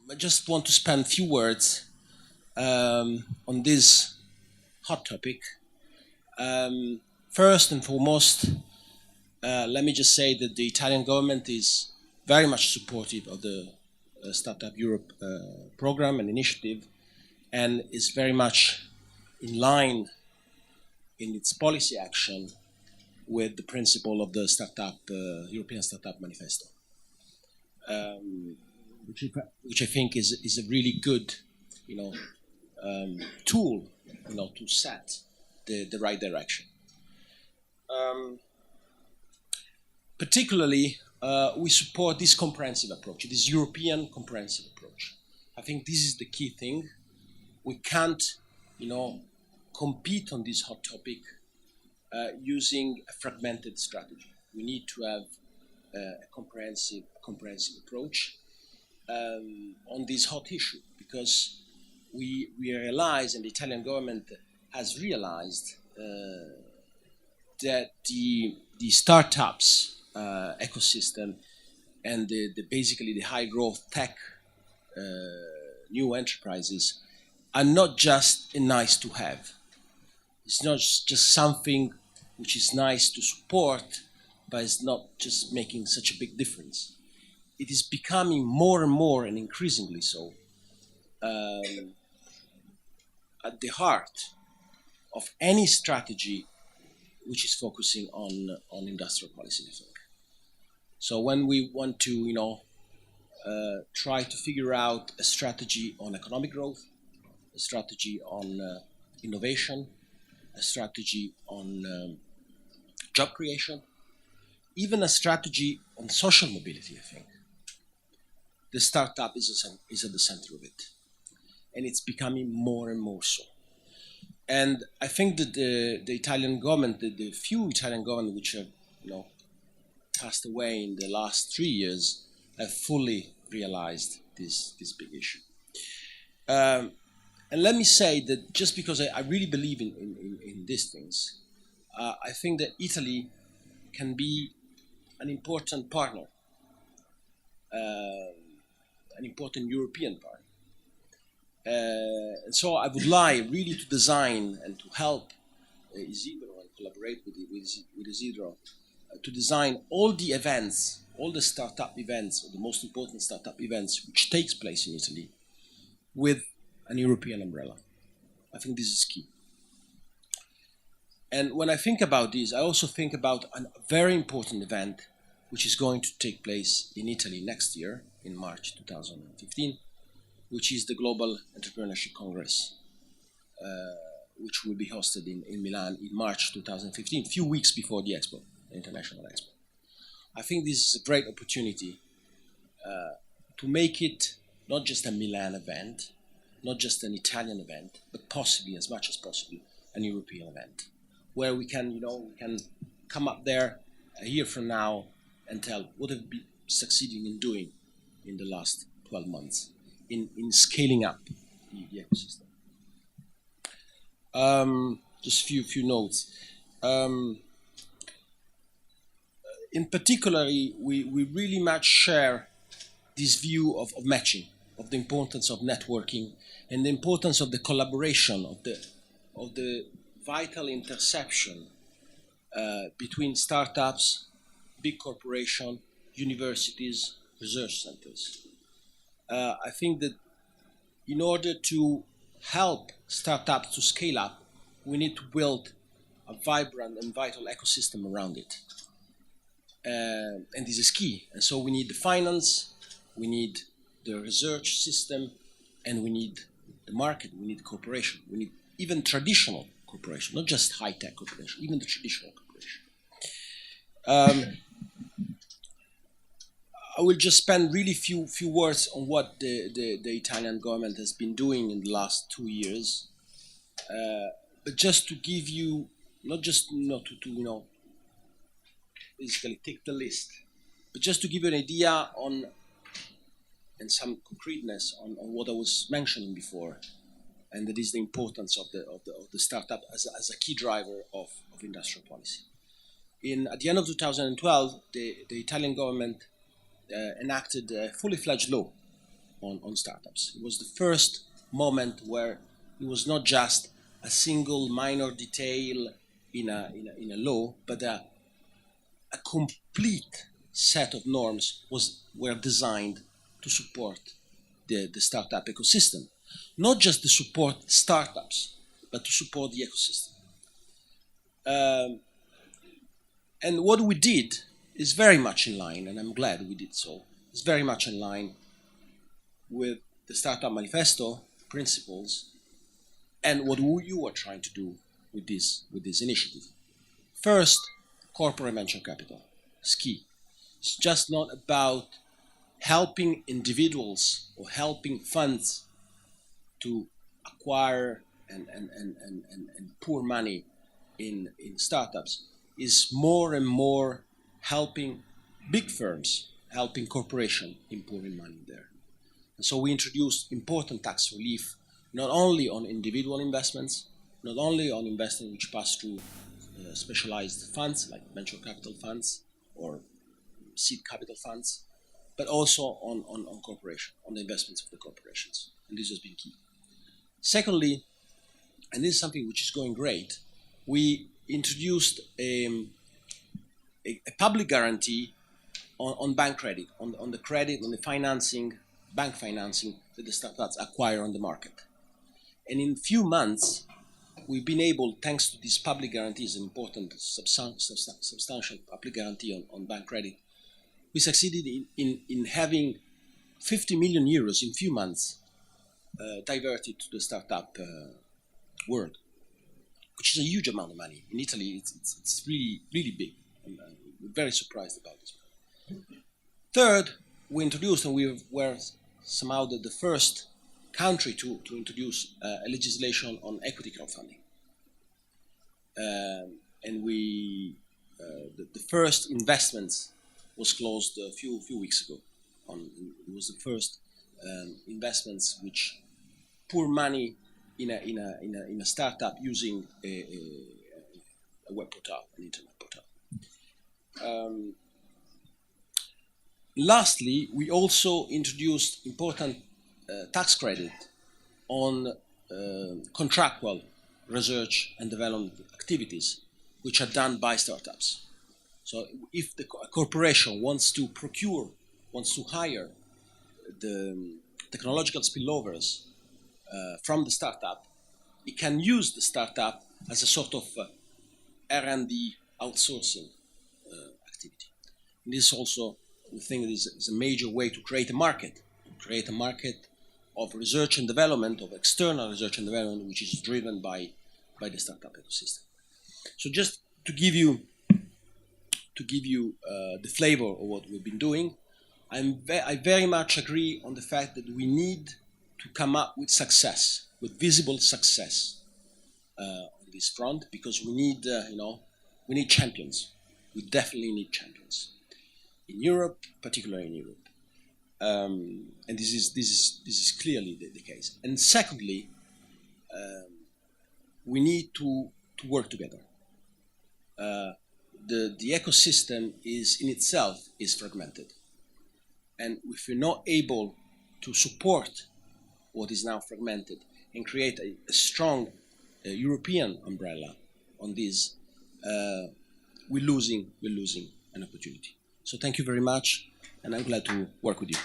I just want to spend a few words on this hot topic. First and foremost, let me just say that the Italian government is very much supportive of the Startup Europe program and initiative, and is very much in line in its policy action with the principle of the European Startup Manifesto, which I think is a really good, tool, to set the right direction. Particularly, we support this comprehensive approach, this European comprehensive approach. I think this is the key thing. We can't, compete on this hot topic using a fragmented strategy. We need to have a comprehensive approach on this hot issue, because we realize, and the Italian government has realized, that the startups ecosystem and basically the high growth tech new enterprises are not just a nice to have. It's not just something which is nice to support, but it's not just making such a big difference. It is becoming more and more, and increasingly so, at the heart of any strategy which is focusing on industrial policy, I think. So when we want to, try to figure out a strategy on economic growth, a strategy on innovation, a strategy on job creation, even a strategy on social mobility, I think, the startup is at the center of it. And it's becoming more and more so. And I think that the Italian government, the few Italian governments which have, passed away in the last 3 years, have fully realized this big issue. And let me say that just because I really believe in these things, I think that Italy can be an important partner, an important European partner. And so I would like really to design and to help Isidro and collaborate with Isidro to design all the events, all the startup events, or the most important startup events which takes place in Italy with an European umbrella. I think this is key. And when I think about this, I also think about a very important event which is going to take place in Italy next year, in March 2015, which is the Global Entrepreneurship Congress, which will be hosted in Milan in March 2015, a few weeks before the Expo, the International Expo. I think this is a great opportunity to make it not just a Milan event, not just an Italian event, but possibly, as much as possible, an European event, where we can, we can come up there a year from now and tell what have we been succeeding in doing in the last 12 months in scaling up the ecosystem. Just a few notes. In particular, we really much share this view of matching, of the importance of networking, and the importance of the collaboration, of the vital intersection between startups, big corporations, universities, research centers. I think that in order to help startups to scale up, we need to build a vibrant and vital ecosystem around it. And this is key. And so we need the finance, we need the research system, and we need the market, we need cooperation, we need even traditional cooperation, not just high-tech cooperation, even the traditional cooperation. I will just spend really few words on what the Italian government has been doing in the last 2 years, but just to give you, not just to basically take the list, but just to give you an idea on, and some concreteness on what I was mentioning before, and that is the importance of the startup as a key driver of industrial policy. At the end of 2012, the Italian government enacted a fully fledged law on startups. It was the first moment where it was not just a single minor detail in a law, but a complete set of norms were designed to support the startup ecosystem. Not just to support startups, but to support the ecosystem. And what we did is very much in line, and I'm glad we did so, it's very much in line with the Startup Manifesto principles and what you are trying to do with this initiative. First, corporate venture capital is key. It's just not about helping individuals or helping funds to acquire and pour money in startups. Is more and more helping big firms, helping corporations in pouring money there. And so we introduced important tax relief, not only on individual investments, not only on investments which pass through specialized funds like venture capital funds or seed capital funds, but also on corporation, on the investments of the corporations. And this has been key. Secondly, and this is something which is going great, we introduced a public guarantee on bank credit, on the credit, on the financing, bank financing that the startups acquire on the market. And in few months, we've been able, thanks to these public guarantees, an important substantial public guarantee on bank credit, we succeeded in having 50 million euros in few months diverted to the startup world, which is a huge amount of money. In Italy, it's really, really big. We're very surprised about this. Third, we introduced, and we were somehow the first country to introduce a legislation on equity crowdfunding. And the first investments was closed a few weeks ago. It was the first investments which pour money in a startup using a web portal, an internet portal. Lastly, we also introduced important tax credit on contractual research and development activities which are done by startups. So if a corporation wants to hire the technological spillovers from the startup, it can use the startup as a sort of R&D outsourcing activity. And this also, we think, is a major way to create a market of research and development, of external research and development, which is driven by the startup ecosystem. So just to give you the flavor of what we've been doing, I very much agree on the fact that we need to come up with success, with visible success on this front, because we need, we need champions. We definitely need champions in Europe, particularly in Europe, and this is clearly the case. And secondly, we need to work together. The ecosystem in itself is fragmented, and if we're not able to support what is now fragmented and create a strong European umbrella on this, we're losing an opportunity. So thank you very much, and I'm glad to work with you.